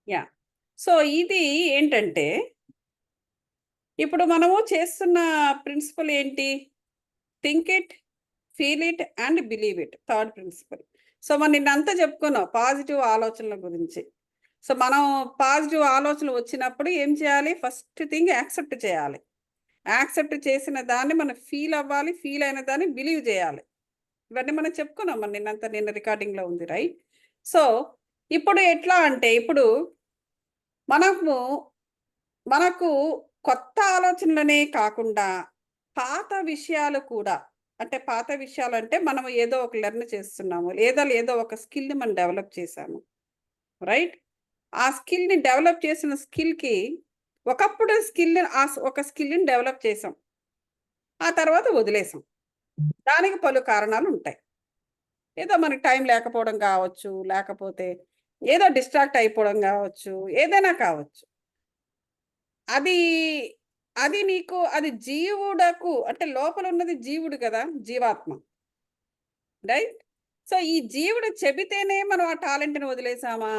Yeah! So, ఇది ఏంటంటే, ఇప్పుడు మనము చేస్తున్న ప్రిన్సిపల్ ఏంటి? Think it, feel it and believe it. Third principal. So, మనం నిన్నంతా చెప్పుకున్నాం పాజిటివ్ ఆలోచనల గురించి. సో, మనం పాజిటివ్ ఆలోచనలు వచ్చినప్పుడు ఏం చేయాలి? ఫస్ట్ థింగ్ యాక్సెప్ట్ చేయాలి. యాక్సెప్ట్ చేసిన దాన్ని మనం ఫీల్ అవ్వాలి. ఫీల్ అయిన దాన్ని బిలీవ్ చేయాలి. ఇవన్నీ మనం చెప్పుకున్నాం. నిన్న రికార్డింగ్‌లో ఉంది. రైట్? సో, ఇప్పుడు ఎట్లా అంటే, ఇప్పుడు మనము మనకు కొత్త ఆలోచనలనే కాకుండా, పాత విషయాలు కూడా అంటే పాత విషయాలంటే మనం ఏదో ఒక లెర్న్ చేస్తున్నాము. లేదా ఏదో ఒక స్కిల్‌ని మనం డెవలప్ చేశాము. రైట్? ఆ స్కిల్‌ని డెవలప్ చేసిన స్కిల్‌కి ఒకప్పుడు ఒక స్కిల్‌ని డెవలప్ చేసాం. ఆ తర్వాత వదిలేసాం. దానికి పలు కారణాలుంటాయి. ఏదో మనకి టైం లేకపోవడం కావచ్చు, లేకపోతే ఏదో డిస్ట్రాక్ట్ అయిపోవడం కావచ్చు, ఏదైనా కావచ్చు. అది అది నీకు అది జీవుడకు అంటే లోపల ఉన్నది జీవుడు కదా! జీవాత్మ. రైట్? సో, ఈ జీవుడు చెబితేనే మనం ఆ టాలెంట్‌ని వదిలేసామా?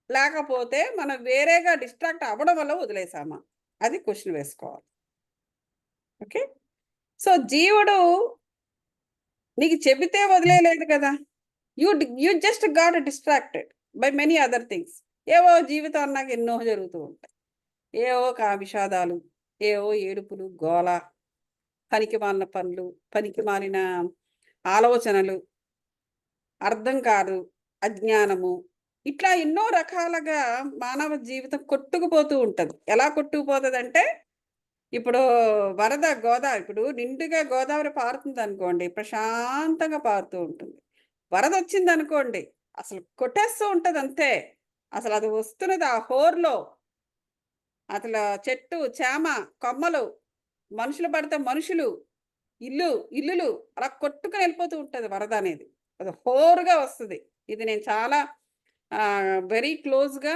లేకపోతే మనం వేరేగా డిస్ట్రాక్ట్ అవ్వడం వల్ల వదిలేసామా? అది క్వెషన్ వేసుకోవాలి. ఓకే. సో, జీవుడు నీకు చెబితే వదిలేయలేదు కదా! You just got distracted by many other things. ఏవో జీవితం అన్నాక ఎన్నో జరుగుతూ ఉంటాయి. ఏవో విషాదాలు, ఏవో ఏడుపులు, గోల, పనికిమాలిన పనులు, పనికిమాలిన ఆలోచనలు, అర్థం కాదు, అజ్ఞానము. ఇట్లా ఎన్నో రకాలుగా మానవ జీవితం కొట్టుకుపోతూ ఉంటది. ఎలా కొట్టుకుపోతదంటే, ఇప్పుడు ఇప్పుడు నిండుగా గోదావరి పారుతుందనుకోండి, ప్రశాంతంగా పారుతూ ఉంటుంది. వరదొచ్చిందనుకోండి, అసలు కొట్టేస్తూ ఉంటదంతే. అసలది వస్తున్నది ఆ హోరులో అసల చెట్టు, చేమ, కొమ్మలు, మనుషులు పడితే మనుషులు, ఇల్లులు అలా కొట్టుకొని వెళ్ళిపోతూ ఉంటది వరదనేది. అది హోరుగా వస్తది. ఇది నేను చాలా వెరీ క్లోజ్‌గా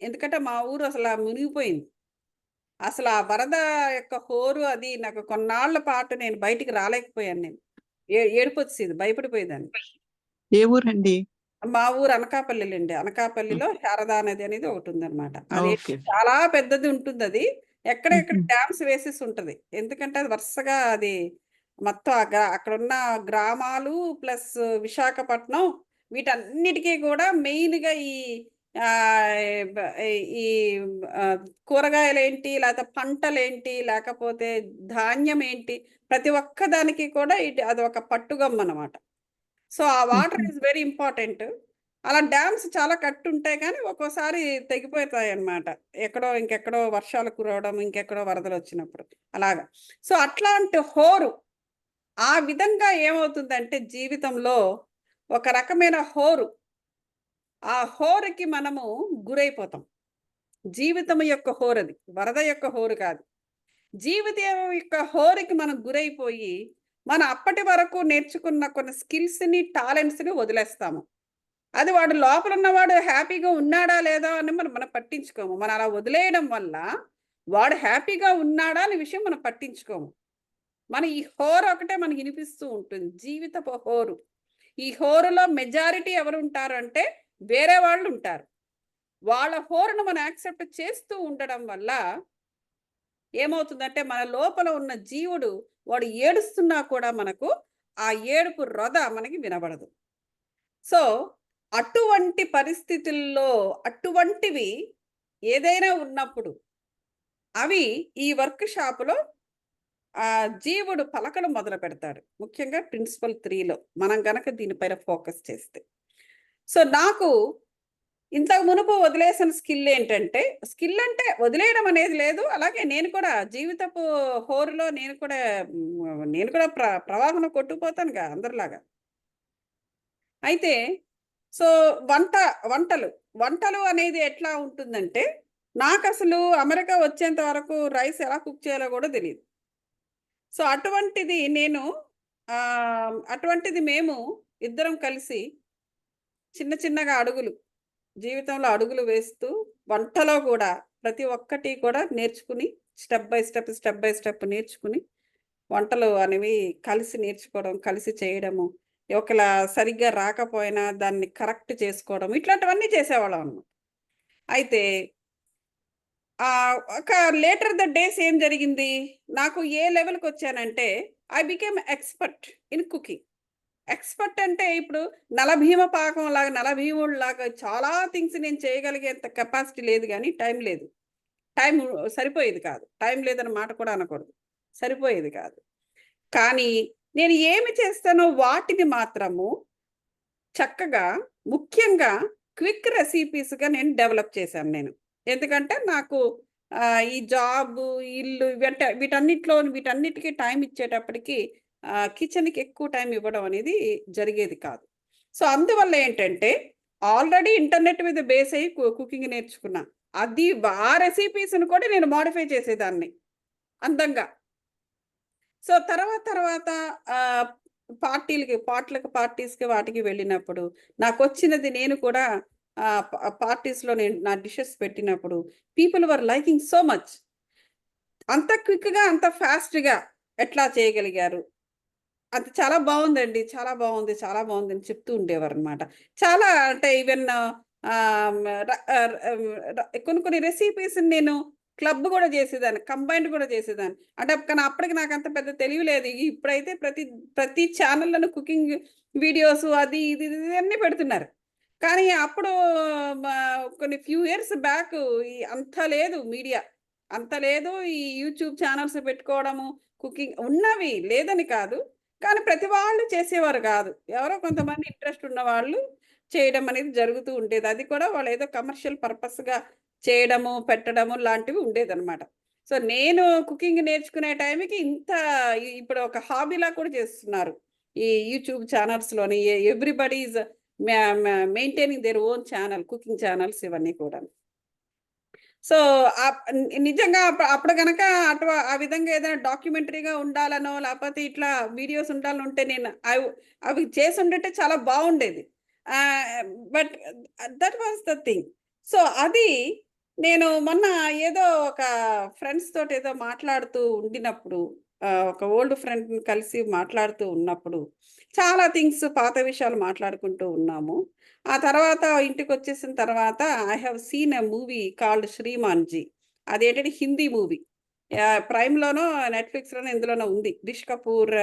ఎందుకంటే మా ఊరు అసల మునిగిపోయింది. అసల ఆ వరద యొక్క హోరు అది నాకు కొన్నాళ్ల పాటు నేను బయటికి రాలేకపోయాను నేను. ఏడుపొచ్చేసేది. భయపడిపోయేదాన్ని. ఏ ఊరండి? మా ఊరు అనకాపల్లిలండి. అనకాపల్లిలో శారదా నది అనేది ఒకటుందనమాట. ఓకే. చాలా పెద్దది ఉంటుందది. ఎక్కడెక్కడ హుహు. డ్యామ్స్ వేసేసి ఉంటది. ఎందుకంటే అది వరుసగా అది మొత్తం అక్కడున్న గ్రామాలు ప్లస్ విశాఖపట్నం వీటన్నిటికి కూడా మెయిన్‌గా ఈ ఆహ్, బ ఈ కూరగాయలేంటి, లేకపోతే పంటలేంటి, లేకపోతే ధాన్యం ఏంటి, ప్రతి ఒక్క దానికి కూడా అదొక పట్టుగమ్మనమాట. సో, ఆ వాటర్ హుహు. Is very important. అలా డ్యామ్స్ చాలా కట్టుంటాయి కానీ, ఒక్కోసారి తెగిపోతాయన్నమాట. ఇంకెక్కడో వర్షాలు కురవడం, ఇంకెక్కడో వరదలొచ్చినప్పుడు అలాగా. సో, అట్లాంటి హోరు ఆ విధంగా ఏమవుతుందంటే జీవితంలో ఒక రకమైన హోరు. ఆ హోరుకి మనము గురైపోతాం. జీవితం యొక్క హోరది. వరద యొక్క హోరు కాదు. జీవితం యొక్క హోరుకి మనం గురైపోయి, మనం అప్పటి వరకు నేర్చుకున్న కొన్ని స్కిల్స్‌ని, టాలెంట్స్‌ని వదిలేస్తాము. అది వాడు లోపలున్నవాడు హ్యాపీగా ఉన్నాడా? లేదా? అని మనం పట్టించుకోము. మనం అలా వదిలేయడం వల్ల, వాడు హ్యాపీగా ఉన్నాడా? అనే విషయం మనం పట్టించుకోము. మన ఈ హోరొకటే మనకి ఇనిపిస్తూ ఉంటుంది. జీవితపు హోరు. ఈ హోరులో మెజారిటీ ఎవరుంటారు అంటే, వేరే వాళ్ళుంటారు. వాళ్ళ హోరును మనం యాక్సెప్ట్ చేస్తూ ఉండడం వల్ల ఏమవుతుందంటే, మన లోపల ఉన్న జీవుడు వాడు ఏడుస్తున్నా కూడా మనకు ఆ ఏడుపు రొద మనకి వినబడదు. సో, అటువంటి పరిస్థితుల్లో అటువంటివి ఏదైనా ఉన్నప్పుడు అవి ఈ వర్క్ షాప్‌లో జీవుడు పలకడం మొదలుపెడతాడు. ముఖ్యంగా ప్రిన్సిపల్ 3లో మనం గనక దీనిపైన ఫోకస్ చేస్తే. సో, నాకు ఇంతకు మునుపు వదిలేసిన స్కిల్ అంటే వదిలేయడం అనేది లేదు. అలాగే నేను కూడా జీవితపు హోరులో నేను కూడా ప్రవాహంలో కొట్టుకుపోతానుగా అందరిలాగా. అయితే సో, వంట వంటలు. వంటలు అనేది ఎట్లా ఉంటుందంటే, నాకసలు అమెరికా వచ్చేంత వరకు రైస్ ఎలా కుక్ చేయాలో గూడా తెలీదు. సో, అటువంటిది మేము ఇద్దరం కలిసి చిన్నగా జీవితంలో అడుగులు వేస్తూ వంటలో గూడా ప్రతి ఒక్కటి కూడా నేర్చుకుని స్టెప్ బై స్టెప్ నేర్చుకుని వంటలు అనేవి కలిసి నేర్చుకోవడం, కలిసి చేయడము. ఒకలా సరిగ్గా రాకపోయినా దాన్ని కరెక్ట్ చేసుకోవడం, ఇట్లాంటివన్నీ చేసేవాళ్ళం అన్నమాట. అయితే ఒక లేటర్ ద డేస్ ఏం జరిగింది, నాకు ఏ లెవెల్కి వచ్చానంటే I became expert in cooking. Expert అంటే ఇప్పుడు నలభీమ పాకం లాగా, నలభీముడు లాగా చాలా థింగ్స్ నేను చేయగలిగేంత కెపాసిటీ లేదు, కానీ టైం లేదు. టైం సరిపోయేది కాదు. టైం లేదన్న మాట కూడా అనకూడదు. సరిపోయేది కాదు. కానీ నేను ఏమి చేస్తానో వాటిని మాత్రము చక్కగా, ముఖ్యంగా క్విక్ రెసిపీస్‌గా నేను డెవలప్ చేశాను నేను. ఎందుకంటే నాకు ఈ జాబు, ఇల్లు వీటన్నిటికి టైం ఇచ్చేటప్పటికి కిచెన్‌కి ఎక్కువ టైం ఇవ్వడం అనేది జరిగేది కాదు. సో, అందువల్ల ఏంటంటే ఆల్రెడీ ఇంటర్నెట్ మీద బేస్ అయ్యి కుకింగ్ నేర్చుకున్నా. ఆ రెసిపీస్‌ని కూడా నేను మోడిఫై చేసేదాన్ని అందంగా. సో, తర్వాత ఆహ్, పార్టీస్‌కి వాటికి వెళ్ళినప్పుడు నాకొచ్చినది నేను కూడా పార్టీస్‌లో నేను నా డిషెస్ పెట్టినప్పుడు people were liking so much. అంత క్విక్‌గా, అంత ఫాస్ట్‌గా ఎట్లా చేయగలిగారు? అది చాలా బావుందండి. చాలా బావుంది. చాలా బావుందని చెప్తూ ఉండేవారనమాట. చాలా అంటే ఈవెన్ ఆహ్, ర ఆహ్, కొన్ని రెసిపీస్‌ని నేను క్లబ్ గూడా జేసేదాన్ని. కంబైన్డ్ గూడా చేసేదాన్ని. అంటే కానీ అప్పటికి నాకంత పెద్ద తెలివి లేదు. ఇప్పుడైతే ప్రతి ఛానల్‌లోనూ కుకింగ్ వీడియోస్ అది ఇది అన్నీ పెడుతున్నారు. కానీ అప్పుడు మా కొన్ని ఫ్యూ ఇయర్స్ బ్యాక్ అంత లేదు మీడియా. అంత లేదు. ఈ యూట్యూబ్ ఛానల్స్ పెట్టుకోవడము, కుకింగ్ ఉన్నవి లేదని కాదు. కానీ ప్రతి వాళ్ళు చేసేవారు గాదు. ఎవరో కొంతమంది ఇంట్రెస్ట్ ఉన్నవాళ్ళు చేయడం అనేది జరుగుతూ ఉండేది. అది కూడా వాళ్ళేదో కమర్షియల్ పర్పస్‌గా చేయడము, పెట్టడము లాంటివి ఉండేదనమాట. సో, నేను కుకింగ్ నేర్చుకునే టైంకి ఇప్పుడు ఒక హాబీలా కూడా చేస్తున్నారు. ఈ యూట్యూబ్ ఛానల్స్‌లోని ఎవ్రీబడీ ఈస్ మ్యా మ్యా maintaining their own channel, cooking channels ఇవన్నీ కూడాను. సో, నిజంగా అప్పుడు గనక ఆ విధంగా ఏదైనా డాక్యుమెంటరీగా ఉండాలనో, లేపోతే ఇట్లా వీడియోస్ ఉండాలనుంటే నేను అవి చేసుండుంటే చాలా బావుండేది. But that was the thing. So, అది నేను మొన్న ఏదో ఒక ఫ్రెండ్స్ తోటేదో మాట్లాడుతూ ఉండినప్పుడు, ఒక ఓల్డ్ ఫ్రెండ్‌ని కలిసి మాట్లాడుతూ ఉన్నప్పుడు, చాలా థింగ్స్ పాత విషయాలు మాట్లాడుకుంటూ ఉన్నాము. ఆ తర్వాత ఇంటికొచ్చేసిన తర్వాత I have seen a movie called 'Shrimanji'. అదేంటంటే హిందీ మూవీ. ప్రైమ్‌లోనో, నెట్‌ఫ్లిక్స్‌లోనో ఎందులోనో ఉంది. 'రిష్ కపూర్'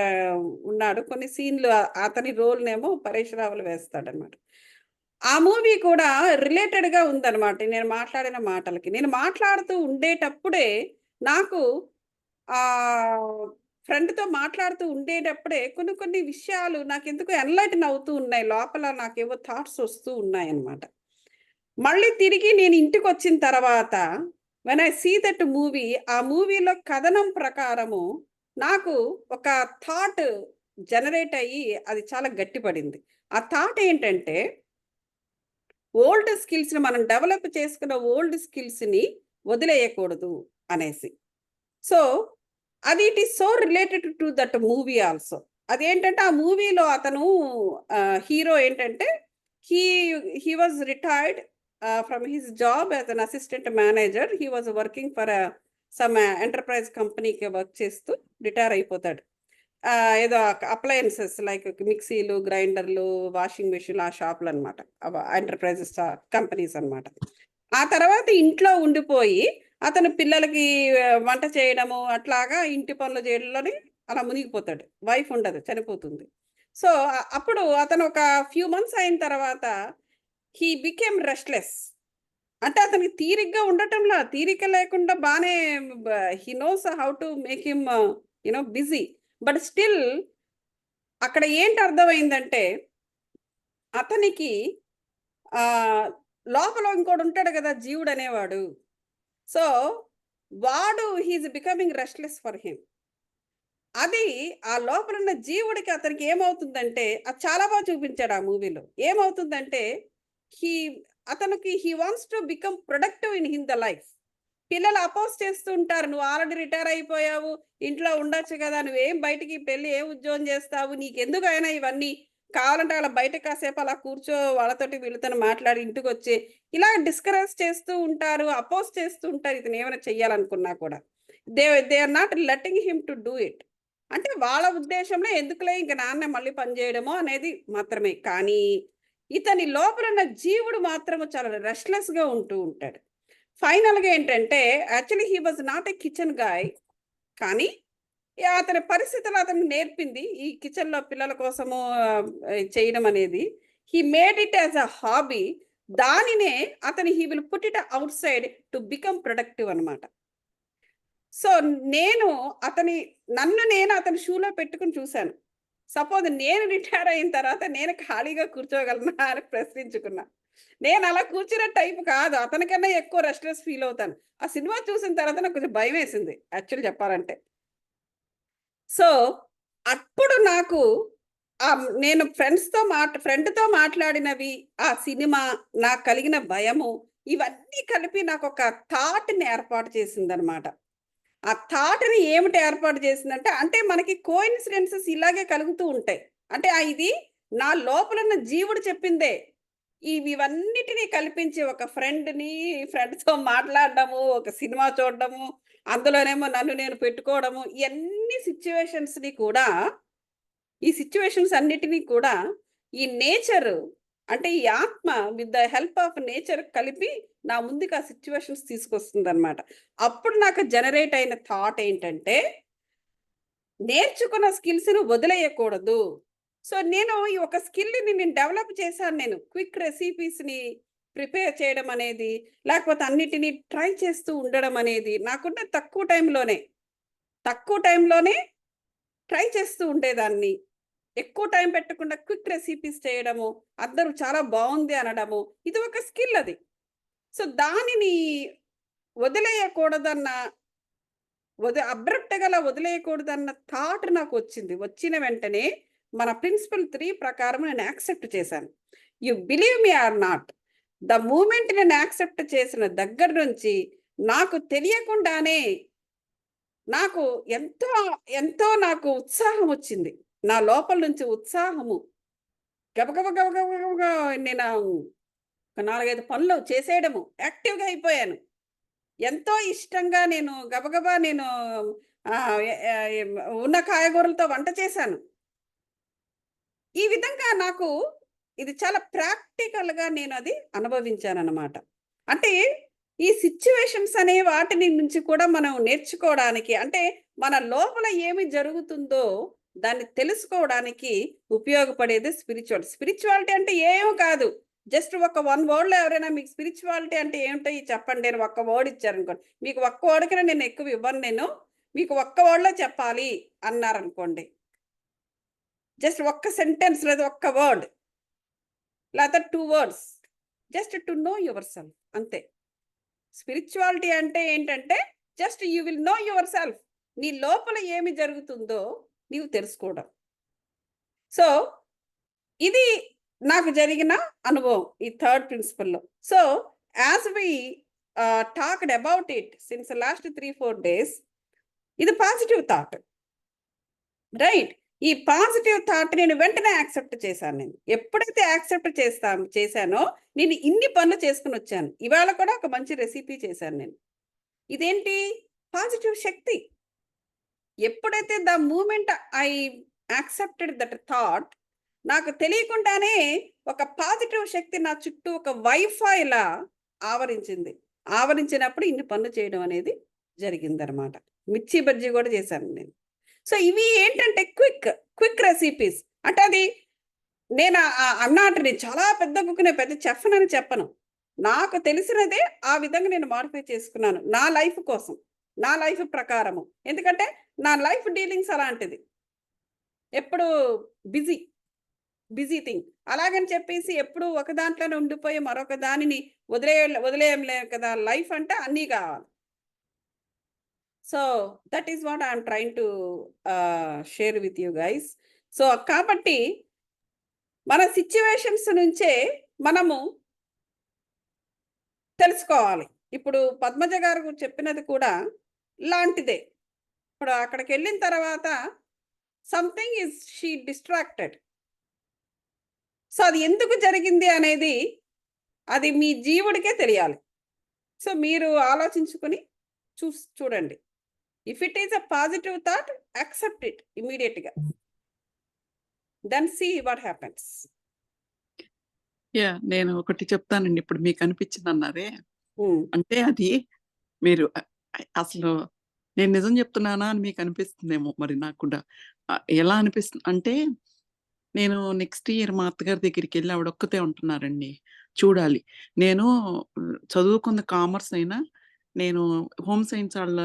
ఉన్నాడు. కొన్ని సీన్‌లు అతని రోల్‌నేమో పరేష్ రావల్ వేస్తాడనమాట. ఆ మూవీ కూడా రిలేటెడ్‌గా ఉందనమాట. నేను మాట్లాడిన మాటలకి. నేను మాట్లాడుతూ ఉండేటప్పుడే నాకు ఆహ్, ఫ్రెండ్‌తో మాట్లాడుతూ ఉండేటప్పుడే కొన్ని విషయాలు నాకెందుకో ఎన్‌లైటన్ అవుతూ ఉన్నాయి. లోపల నాకేవో థాట్స్ వస్తూ ఉన్నాయన్నమాట. మళ్ళీ తిరిగి నేను ఇంటికొచ్చిన తర్వాత when I see that movie, ఆ మూవీలో కథనం ప్రకారము నాకు ఒక థాట్ జనరేట్ అయ్యి అది చాలా గట్టిపడింది. ఆ థాట్ ఏంటంటే మనం డెవలప్ చేసుకున్న ఓల్డ్ స్కిల్స్‌ని వదిలేయకూడదు అనేసి. So, it is so related to that movie also. అదేంటంటే ఆ మూవీలో అతను హీరో ఏంటంటే he he was retired from his job as an assistant manager. He was working for some enterprise కంపెనీకి వర్క్ చేస్తూ రిటైర్ అయిపోతాడు. ఏదో అప్లయెన్సెస్ లైక్ మిక్సీలు, గ్రైండర్లు, వాషింగ్ మెషిన్‌లు ఆ షాపులనమాట. ఎంటర్‌ప్రైజెస్ కంపెనీస్ అనమాట. ఆ తర్వాత ఇంట్లో ఉండిపోయి అతను పిల్లలకి వంట చేయడము, అట్లాగా ఇంటి పనులు చేయడంలోని అలా మునిగిపోతాడు. వైఫ్ ఉండదు, చనిపోతుంది. సో, అప్పుడు అతను ఒక ఫ్యూ మంత్స్ అయిన తర్వాత హీ బికేమ్ రెస్ట్‌లెస్. అంటే అతనికి తీరిగ్గా ఉండటంలా, తీరిక లేకుండా బానే బ హి knows how to make him busy. But still అక్కడ ఏంటి అర్థమైందంటే అతనికి ఆహ్, లోపల ఇంకోడుంటాడు గదా! జీవుడనేవాడు. సో, వాడు he is becoming restless for him. అది ఆ లోపలున్న జీవుడికి అతనికి ఏమవుతుందంటే, అది చాలా చూపించాడు ఆ మూవీలో. ఏమవుతుందంటే, he he wants to become productive in the life. పిల్లలు అపోజ్ చేస్తూ ఉంటారు. "నువ్వు ఆల్రెడీ రిటైర్ అయిపోయావు. ఇంట్లో ఉండొచ్చు గదా! నువ్వేం బయటికి పెళ్లి ఏం ఉద్యోగం జేస్తావు? నీకెందుకైనా ఇవన్నీ? కావాలంటే అలా బయట కాసేపు అలా కూర్చో, వాళ్ళతోటి వీళ్ళతోని మాట్లాడి ఇంటికొచ్చి" ఇలా డిస్కరేజ్ చేస్తూ ఉంటారు. అపోజ్ చేస్తూ ఉంటారు. ఇతను ఏమైనా చెయ్యాలనుకున్నా కూడా. They they are not letting him to do it. అంటే వాళ్ళ ఉద్దేశంలో ఎందుకులే ఇంక నాన్న మళ్ళీ పని చేయడము అనేది మాత్రమే. కానీ ఇతని లోపల ఉన్న జీవుడు మాత్రము చాలా రెస్ట్‌లెస్‌గా ఉంటూ ఉంటాడు. ఫైనల్‌గా ఏంటంటే actually he was not a kitchen guy. కానీ అతని పరిస్థితులు అతనికి నేర్పింది. ఈ కిచెన్‌లో పిల్లల కోసము చేయడం అనేది. He made it as a hobby. దానినే అతను he will put it outside to become productive అన్నమాట. సో, నేను నన్ను నేను అతని షూలో పెట్టుకొని చూసాను. సపోజ్ నేను రిటైర్ అయిన తర్వాత నేను ఖాళీగా కూర్చోగలనా అని ప్రశ్నించుకున్నా. నేను అలా కూర్చునే టైప్ కాదు. అతనికన్నా ఎక్కువ రెస్ట్‌లెస్ ఫీల్ అవుతాను. ఆ సినిమా చూసిన తర్వాత నాకు కొంచెం భయమేసింది యాక్చువల్లీ చెప్పాలంటే. సో, అప్పుడు నాకు నేను ఫ్రెండ్‌తో మాట్లాడినవి, ఆ సినిమా, నాకు కలిగిన భయము, ఇవన్నీ కలిపి నాకొక థాట్‌ని ఏర్పాటు చేసిందనమాట. ఆ థాట్‌ని ఏమిటి ఏర్పాటు చేసిందంటే, అంటే మనకి కోయిన్సిడెన్సెస్ ఇలాగే కలుగుతూ ఉంటాయి. అంటే ఇది నా లోపలున్న జీవుడు చెప్పిందే. ఇవన్నిటిని కల్పించి ఒక ఫ్రెండ్‌తో మాట్లాడడము, ఒక సినిమా చూడడము, అందులోనేమో నన్ను నేను పెట్టుకోవడము, ఇయన్నీ ఈ సిట్యుయేషన్స్ అన్నిటిని కూడా ఈ నేచర్ అంటే ఈ ఆత్మ with the help of nature కలిపి నా ముందుకు ఆ సిట్యుయేషన్స్ తీసుకొస్తుందనమాట. అప్పుడు నాకు జనరేట్ అయిన థాట్ ఏంటంటే, నేర్చుకున్న స్కిల్స్‌ని వదిలేయకూడదు. సో, నేను ఈ ఒక స్కిల్‌ని నేను డెవలప్ చేశాను నేను. క్విక్ రెసిపీస్‌ని ప్రిపేర్ చేయడం అనేది, లేకపోతే అన్నిటిని ట్రై చేస్తూ ఉండడం అనేది, నాకున్న తక్కువ టైంలోనే ట్రై చేస్తూ ఉండేదాన్ని. ఎక్కువ టైం పెట్టకుండా క్విక్ రెసిపీస్ చేయడము, అందరూ చాలా బావుంది అనడము, ఇది ఒక స్కిల్ అది. సో, దానిని వదిలేయకూడదన్న అబ్రప్ట్‌గా అలా వదిలేయకూడదన్న థాట్ నాకొచ్చింది. వచ్చిన వెంటనే మన ప్రిన్సిపల్ 3 ప్రకారం నేను యాక్సెప్ట్ చేశాను. You believe me or not. The moment నేను యాక్సెప్ట్ చేసిన దగ్గర నుంచి నాకు తెలియకుండానే నాకు ఎంతో, ఎంతో నాకు ఉత్సాహం వచ్చింది. నా లోపల నుంచి ఉత్సాహము గబగబ గబగబ గబగబా నేను ఒక 4, 5 పనులు చేసేయడము. యాక్టివ్‌గా అయిపోయాను. ఎంతో ఇష్టంగా నేను గబగబా నేను ఆహ్, ఎ ఎ ఉన్న కాయగూరలతో వంట చేశాను. ఈ విధంగా నాకు ఇది చాలా ప్రాక్టికల్‌గా నేనది అనుభవించాననమాట. అంటే ఈ సిట్యుయేషన్స్ అనే వాటిని నుంచి కూడా మనం నేర్చుకోవడానికి అంటే మన లోపల ఏమి జరుగుతుందో దాన్ని తెలుసుకోవడానికి ఉపయోగపడేది స్పిరిచువాలిటీ అంటే ఏమి కాదు. జస్ట్ ఒక 1 వర్డ్‌లో ఎవరైనా మీకు స్పిరిచువాలిటీ అంటే ఏంటో చెప్పండి అని ఒక్క వర్డ్ ఇచ్చారనుకోండి. మీకు ఒక్క వర్డ్‌కనే నేను ఎక్కువ ఇవ్వను నేను. మీకు ఒక్క వర్డ్‌లో చెప్పాలి అన్నారనుకోండి. జస్ట్ ఒక్క సెంటెన్స్ లేదా ఒక్క వర్డ్ లేతే 2 words just to know your self అంతే. స్పిరిచువాలిటీ అంటే ఏంటంటే just you will know your self. నీ లోపల ఏమి జరుగుతుందో నీవు తెలుసుకోవడం. సో, ఇది నాకు జరిగిన అనుభవం ఈ థర్డ్ ప్రిన్సిపల్‌లో. So, as we talked about it since last 3, 4 days ఇది పాజిటివ్ థాట్. రైట్. ఈ పాజిటివ్ థాట్ నేను వెంటనే యాక్సెప్ట్ చేశాను నేను. ఎప్పుడైతే యాక్సెప్ట్ చేశానో నేను ఇన్ని పనులు చేసుకొనొచ్చాను. ఇవాళ కూడా ఒక మంచి రెసిపీ చేశాను నేను. ఇదేంటి? పాజిటివ్ శక్తి. ఎప్పుడైతే the moment I accepted that thought నాకు తెలియకుండానే ఒక పాజిటివ్ శక్తి నా చుట్టూ ఒక వైఫైలా ఆవరించింది. ఆవరించినప్పుడు ఇన్ని పనులు చేయడం అనేది జరిగిందనమాట. మిర్చి బజ్జీ కూడా చేశాను నేను. సో, ఇవి ఏంటంటే క్విక్ రెసిపీస్. అంటే అది నేను చాలా పెద్ద కుక్ నేను పెద్ద చెఫ్‌నని చెప్పను. నాకు తెలిసినదే ఆ విధంగా నేను మోడిఫై చేసుకున్నాను. నా లైఫ్ కోసం. నా లైఫ్ ప్రకారము. ఎందుకంటే నా లైఫ్ డీలింగ్స్ అలాంటిది. ఎప్పుడు బిజీ, బిజీ థింగ్. అలాగని చెప్పేసి ఎప్పుడు ఒక దాంట్లోనే ఉండిపోయి మరొక దానిని వదిలేయంలేం కదా! లైఫ్ అంటే అన్నీ కావాలి. So, that is what I am trying to share with you guys. So, కాబట్టి మన సిట్యుయేషన్స్ నుంచే మనము తెలుసుకోవాలి. ఇప్పుడు పద్మజ గారు చెప్పినది కూడా లాంటిదే. ఇప్పుడు అక్కడికెళ్ళిన తర్వాత షీ డిస్ట్రాక్టెడ్. సో, అది ఎందుకు జరిగింది అనేది అది మీ జీవుడికే తెలియాలి. సో, మీరు ఆలోచించుకొని చూడండి. If it is a positive thought, accept it ఇమ్మీడియట్‌గా. Then see what happens. నేను ఒకటి చెప్తానండి. ఇప్పుడు మీకనిపించిందన్నారే, హ్మ్. అంటే అది మీరు అసలు నేను నిజం చెప్తున్నానా అని మీకనిపిస్తుందేమో మరి నాకు కూడా. ఎలా అనిపిస్తుంది అంటే, నేను నెక్స్ట్ ఇయర్ మా అత్తగారి దగ్గరికెళ్ళి ఆవిడొక్కతే ఉంటున్నారండి. చూడాలి. నేను చదువుకుంది కామర్స్ అయినా, నేను హోమ్ సైన్స్ ఆళ్ళ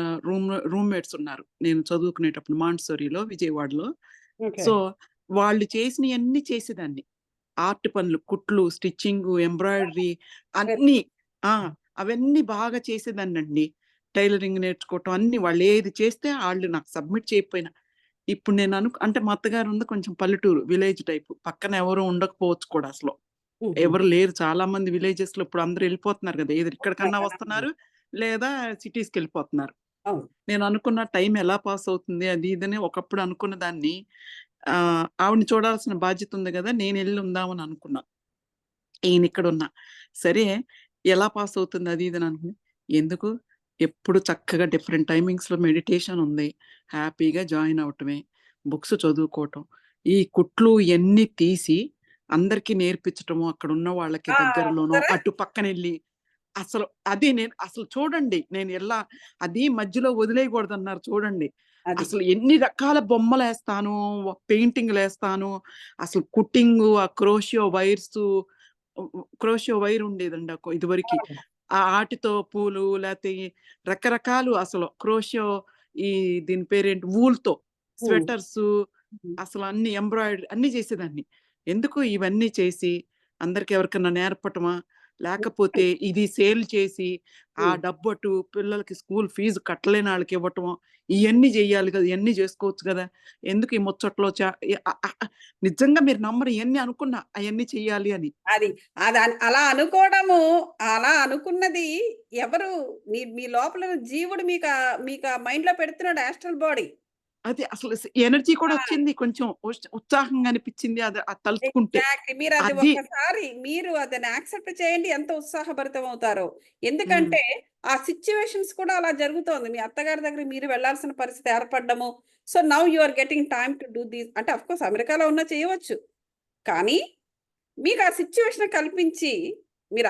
రూమ్‌మేట్స్ ఉన్నారు. నేను చదువుకునేటప్పుడు మాంటిసోరీలో విజయవాడలో. ఓకే. సో, వాళ్ళు చేసినయన్నీ చేసేదాన్ని. ఆర్ట్ పనులు, కుట్లు, స్టిచ్చింగు, ఎంబ్రాయిడరీ వెరీ అన్నీ. ఆ! అవన్నీ బాగా చేసేదాన్నండి. టైలరింగ్ నేర్చుకోవటం అన్నీ వాళ్ళేది చేస్తే ఆళ్ళు నాకు సబ్మిట్ చేయకపోయినా. ఇప్పుడు నేను అంటే మా అత్తగారుంది కొంచెం పల్లెటూరు, విలేజ్ టైపు. పక్కన ఎవరు ఉండకపోవచ్చు కూడా అసలు. హుహు. ఎవరు లేరు. చాలా మంది విలేజెస్‌లో ఇప్పుడు అందరూ ఎళ్ళిపోతున్నారు గదా! ఏదో ఉంటున్నారు ఇక్కడికన్నా కదా! వస్తున్నారు, లేదా సిటీస్‌కెళ్ళిపోతున్నారు. అవును. నేను అనుకున్న టైం ఎలా పాస్ అవుతుంది అది ఇదని ఒకప్పుడు అనుకున్న దాన్ని ఆవిడని చూడాల్సిన బాధ్యత ఉంది గదా! నేనెళ్ళి ఉందామని అనుకున్నా. ఈయనిక్కడున్నా. సరే ఎలా పాస్ అవుతుంది అది ఇది అని అనుకుని, ఎందుకు ఎప్పుడు చక్కగా డిఫరెంట్ టైమింగ్స్‌లో మెడిటేషన్ ఉంది. హ్యాపీగా జాయిన్ అవ్వటమే. బుక్స్ చదువుకోవటం. ఈ కుట్లు ఇయన్నీ తీసి అందరికీ నేర్పించటము, అక్కడున్న వాళ్ళకి ఆ! దగ్గరలోనో, చూసారా? అటు పక్కనెళ్ళి అసలు అది నేను అసలు చూడండి. నేను ఎలా అది మధ్యలో వదిలేయకూడదన్నారు చూడండి. అది. అసలు ఎన్ని రకాల బొమ్మలేస్తాను, పెయింటింగ్‌లేస్తాను. అసలు కుట్టింగు, ఆ క్రోషియో వైర్సు, క్రోషియో వైర్ ఉండేదండి ఇదివరకి. అవును. ఆటితో పూలు లేతే రకరకాలు అసలు క్రోషియో ఈ దీని పేరేంటి వూల్‌తో హ్మ్. స్వెటర్సు హ్మ్. అసలు అన్ని ఎంబ్రాయిడరీ అన్నీ చేసేదాన్ని. ఎందుకు ఇవన్నీ చేసి అందరికి ఎవరికన్నా నేర్పటమా? లేకపోతే హ్మ్. ఇది సేల్ చేసి ఆ హ్మ్. డబ్బటు పిల్లలకి స్కూల్ ఫీజు కట్టలేని ఆళ్ళకివ్వటమో, ఇయన్నీ జెయ్యాలి గదా! ఇయన్నీ జేసుకోవచ్చు గదా! ఎందుకు ఈ ముచ్చట్లో ఎ అ అ అ నిజంగా మీరు నమ్మరు ఇయన్నీ అనుకున్నా అయన్నీ చెయ్యాలి అని. అది. అలా అనుకోవడము, అలా అనుకున్నది ఎవరు మీ మీ లోపల జీవుడు మీకా మైండ్‌లో పెడుతున్నాడు యాస్ట్రల్ బాడీ. అదే అసలు ఎనర్జీ కూడా ఆ! ఒచ్చింది. కొంచెం ఉత్సాహంగా అనిపిచ్చింది. అది తలుచుకుంటే. ఎగ్జాక్ట్‌లీ. అది మీరు అదని యాక్సెప్ట్ చేయండి ఎంత ఉత్సాహభరితమవుతారో. హ్మ్. ఎందుకంటే, ఆ సిట్యుయేషన్స్ కూడా అలా జరుగుతోంది. మీ అత్తగారి దగ్గరికి మీరు వెళ్ళాల్సిన పరిస్థితి ఏర్పడ్డము. So, now you are getting time to do this అంటే ఆఫ్‌కోర్స్ అమెరికాలో ఉన్నా చేయవచ్చు. కానీ, మీకు ఆ సిట్యుయేషన్ కల్పించి,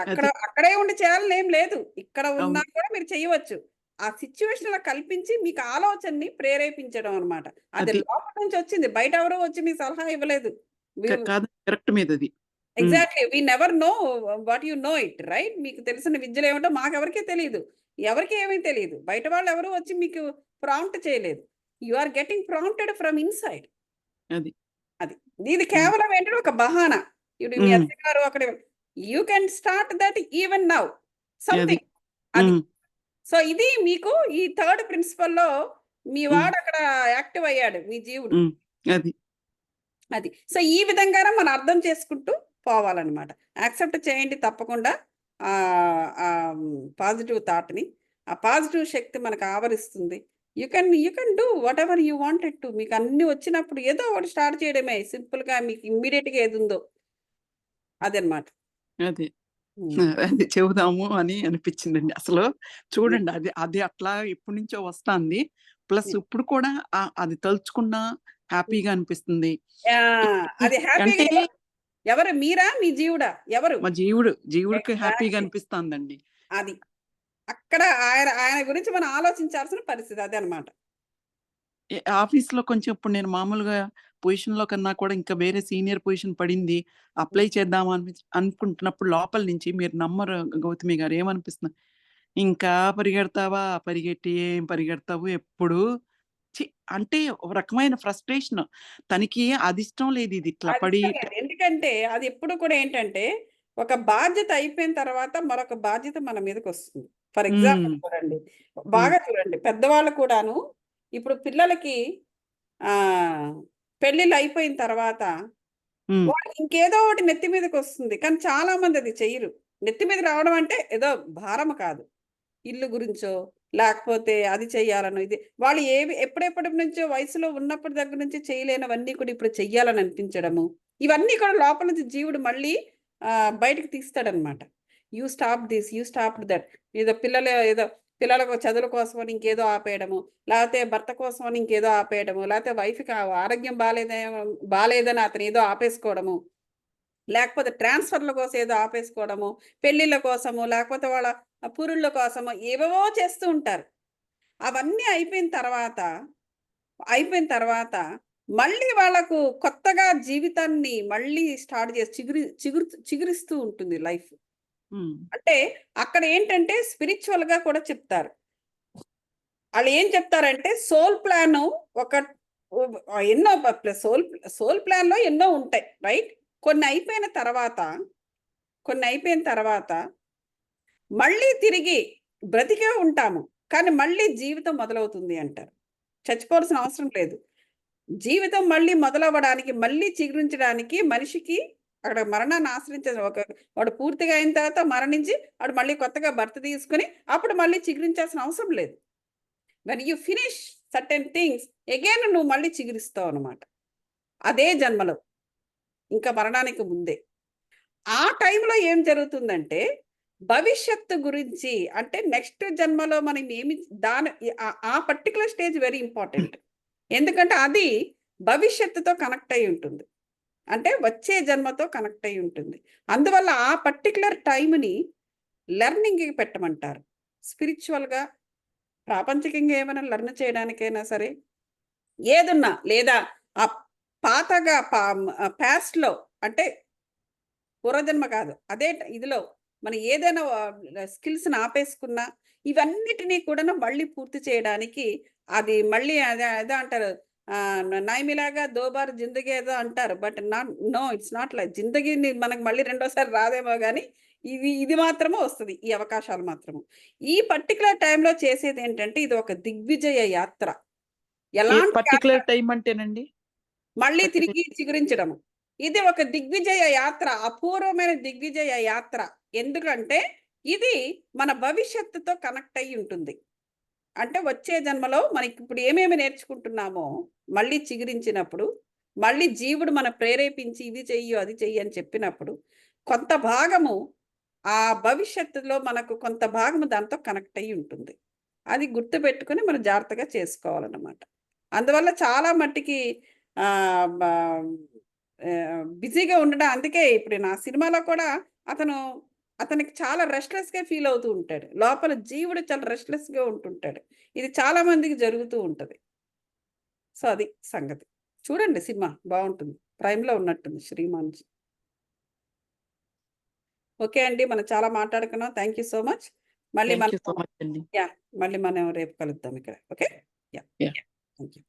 అది. అక్కడే ఉండి చేయాలని ఏం లేదు. ఇక్కడ ఉన్నా అవును. కూడా మీరు చేయవచ్చు. ఆ సిట్యుయేషన్ అలా కల్పించి మీకు ఆలోచనని ప్రేరేపించడం అన్నమాట. అది అది. లోపల నుంచి వచ్చింది. బయట ఎవరు వచ్చి మీకు సలహా ఇవ్వలేదు. వి కాదు కరెక్ట్ మీదది. Hmm. Exactly. We never know what you know it right? మీకు తెలిసిన విద్యలేమిటో మాకెవరికీ తెలీదు. ఎవరికీ ఏమీ తెలీదు. బయట వాళ్ళెవరు వచ్చి మీకు ప్రాంప్ట్ చేయలేదు. You are getting prompted from inside. అది. అది. ఇది హ్మ్. కేవలం ఏంటంటే ఒక బహానా. ఇప్పుడు మీ హ్మ్. అత్తగారు అక్కడ you can start that even now. అది. సంథింగ్. అది. హ్మ్. సో, ఇది మీకు ఈ థర్డ్ ప్రిన్సిపల్‌లో మీ హ్మ్. వాడక్కడ యాక్టివ్ అయ్యాడు. మీ జీవుడు. హ్మ్. అది. అది. సో, ఈ విధంగానే మనం అర్థం చేసుకుంటూ పోవాలనమాట. యాక్సెప్ట్ చేయండి తప్పకుండా. పాజిటివ్ థాట్‌ని. ఆ పాజిటివ్ శక్తి మనకు ఆవరిస్తుంది. You can do whatever you wanted to. మీకన్నీ వచ్చినప్పుడు ఏదో ఒకటి స్టార్ట్ చేయడమే. సింపుల్‌గా మీకు ఇమ్మీడియేట్‌గా ఏదుందో అదనమాట. అదే. హ్మ్. అది చెబుదాము అని అనిపించిందండి. అసలు చూడండి అది అది అట్లా ఎప్పటినుంచో వస్తాంది. ప్లస్ ఇప్పుడు కూడా అది తలుచుకున్నా హ్యాపీగా అనిపిస్తుంది. ఇ ఇ అది హ్యాపీగా అంటే ఎవరు మీరా? మీ జీవుడా? ఎవరు? మా జీవుడికి హ్యాపీగా ఎగ్జాక్ట్‌లీ. అనిపిస్తాందండి. అది. అక్కడ ఆయన ఆయన గురించి మనం ఆలోచించాల్సిన పరిస్థితి అదనమాట. ఆఫీస్‌లో కొంచెం ఇప్పుడు నేను మామూలుగా పొజిషన్‌లో కన్నా కూడా ఇంకా వేరే సీనియర్ పొజిషన్ పడింది. అప్లై చేద్దామా అనుకుంటున్నప్పుడు లోపల నుంచి మీరు నమ్మరు గౌతమి గారు ఏమనిపిస్తుంది, ఇంకా పరిగెడతావా? పరిగెట్టి ఏం పరిగెడతావు ఎప్పుడు ఛీ! అంటే ఒక రకమైన ఫ్రస్ట్రేషన్. తనకి అదిష్టం లేదు ఇది ఇట్లా అది పడి ఇష్టం లేదు. ఎందుకంటే అది ఎప్పుడు కూడా ఏంటంటే, ఒక బాధ్యత అయిపోయిన తర్వాత మరొక బాధ్యత మన మీదకొస్తుంది. ఫర్ ఎగ్జాంపుల్ హ్మ్. చూడండి. హ్మ్. బాగా చూడండి. పెద్దవాళ్ళు కూడాను ఇప్పుడు పిల్లలకి ఆహ్, పెళ్ళిళ్ళు అయిపోయిన తర్వాత హ్మ్. వాళ్ళకి ఇంకేదో ఒకటి నెత్తి మీదకొస్తుంది. కానీ చాలా మంది అది చెయ్యరు. నెత్తి మీద రావడం అంటే ఏదో భారం కాదు. ఇల్లు గురించో, లేకపోతే అది చెయ్యాలనో ఇది వాళ్ళు ఎప్పుడెప్పటి నుంచో వయసులో ఉన్నప్పటి దగ్గర నుంచి చేయలేనివన్నీ కూడా ఇప్పుడు చెయ్యాలని అనిపించడము. ఇవన్నీ కూడా లోపల నుంచి జీవుడు మళ్ళీ బయటకి తీస్తాడనమాట. You stop this, you stop that. ఏదో పిల్లలు ఏదో పిల్లలకు చదువుల కోసమని ఇంకేదో ఆపేయడము, లేకపోతే భర్త కోసమని ఇంకేదో ఆపేయడము, లేకపోతే వైఫ్‌కి ఆరోగ్యం బాలేదని అతను ఏదో ఆపేసుకోవడము, లేకపోతే ట్రాన్స్‌ఫర్‌ల కోసం ఏదో ఆపేసుకోవడము, పెళ్ళిళ్ళ కోసము, లేకపోతే వాళ్ళ పురుళ్ళ కోసము ఏవేవో చేస్తూ ఉంటారు. అవన్నీ అయిపోయిన తర్వాత మళ్ళీ వాళ్ళకు కొత్తగా జీవితాన్ని మళ్ళీ స్టార్ట్ చేసి చిగురిస్తూ ఉంటుంది లైఫ్. హ్మ్. అంటే అక్కడ ఏంటంటే స్పిరిచువల్‌గా కూడా చెప్తారు. ఆళ్ళేం చెప్తారంటే సోల్ ప్లాను ఒక ఎన్నో సోల్ ప్లాన్‌లో ఎన్నో ఉంటాయి. రైట్? కొన్ని అయిపోయిన తర్వాత మళ్ళీ తిరిగి బ్రతికే ఉంటాము. కానీ మళ్ళీ జీవితం మొదలవుతుంది అంటారు. చచ్చిపోవాల్సిన అవసరం లేదు. జీవితం మళ్ళీ మొదలవ్వడానికి, మళ్ళీ చిగురించడానికి మనిషికి అక్కడ మరణాన్ని ఆశ్రయించేది వాడు పూర్తిగా అయిన తర్వాత మరణించి వాడు మళ్ళీ కొత్తగా బర్త్ తీసుకొని అప్పుడు మళ్ళీ చిగురించాల్సిన అవసరం లేదు. When you finish certain things again నువ్వు మళ్ళీ చిగురిస్తావనమాట. అదే జన్మలో. ఇంకా మరణానికి ముందే. ఆ టైంలో ఏం జరుగుతుందంటే, భవిష్యత్తు గురించి అంటే నెక్స్ట్ జన్మలో మనం ఏమి ఆ పర్టిక్యులర్ స్టేజ్ వెరీ ఇంపార్టెంట్. ఎందుకంటే అది భవిష్యత్తుతో కనెక్ట్ అయ్యి ఉంటుంది. అంటే వచ్చే జన్మతో కనెక్ట్ అయ్యి ఉంటుంది. అందువల్ల ఆ పర్టిక్యులర్ టైమ్‌ని లెర్నింగ్‌కి పెట్టమంటారు. స్పిరిచువల్‌గా, ప్రాపంచికంగా ఏమైనా లెర్న్ చేయడానికైనా సరే, ఏదున్నా లేదా ఆ పాతగా పాస్ట్‌లో అంటే పూర్వజన్మ కాదు. అదే ఇదిలో మనం ఏదైనా స్కిల్స్‌ని ఆపేసుకున్నా, ఇవన్నిటిని కూడాను మళ్ళీ పూర్తి చేయడానికి అది మళ్ళీ అదే అదే అంటారు. నైమిలాగా దో బార్ జిందగీ ఏదో అంటారు. But no it's not like జిందగీని మనకు మళ్ళీ రెండోసారి రాదేమో గానీ, ఇది మాత్రమే వస్తది. ఈ అవకాశాలు మాత్రము. ఈ పర్టిక్యులర్ టైమ్‌లో చేసేదేంటంటే ఇది ఒక దిగ్విజయ యాత్ర. ఏ ఎలాంటి యాత్ర? పర్టిక్యులర్ టైమ్ అంటేనండి? మళ్ళీ పర్టిక్యులర్ తిరిగి చిగురించడము. ఇది ఒక దిగ్విజయ యాత్ర. అపూర్వమైన దిగ్విజయ యాత్ర. ఎందుకంటే, ఇది మన భవిష్యత్తుతో కనెక్ట్ అయ్యి ఉంటుంది. అంటే వచ్చే జన్మలో మనకిప్పుడు ఏమేమి నేర్చుకుంటున్నామో, మళ్ళీ చిగురించినప్పుడు, మళ్ళీ జీవుడు మన ప్రేరేపించి ఇది చెయ్యి, అది చెయ్యి అని చెప్పినప్పుడు, కొంత భాగము ఆ భవిష్యత్తులో మనకు కొంత భాగము దాంతో కనెక్ట్ అయ్యి ఉంటుంది. అది గుర్తుపెట్టుకొని మనం జాగ్రత్తగా చేసుకోవాలన్నమాట. అందువల్ల చాలా మట్టికి ఆహ్, బ బిజీగా ఉండడం అందుకే ఇప్పుడు నా సినిమాలో కూడా అతను అతనికి చాలా రెస్ట్‌లెస్‌గా ఫీల్ అవుతూ ఉంటాడు. లోపల జీవుడు చాలా రెస్ట్‌లెస్‌గా ఉంటుంటాడు. ఇది చాలా మందికి జరుగుతూ ఉంటది. సో, అది సంగతి. చూడండి సినిమా బావుంటుంది. ప్రైమ్‌లో ఉన్నట్టుంది 'శ్రీమాన్'. ఓకే అండి. మనం చాలా మాట్లాడుకున్నాం. Thank you so much. మళ్ళీ థాంక్ మనం యూ సో మచ్ అండి. యాహ్! మళ్ళీ మనం రేపు కలుద్దాం ఇక్కడ. Okay? Yeah! Yeah! Thank you.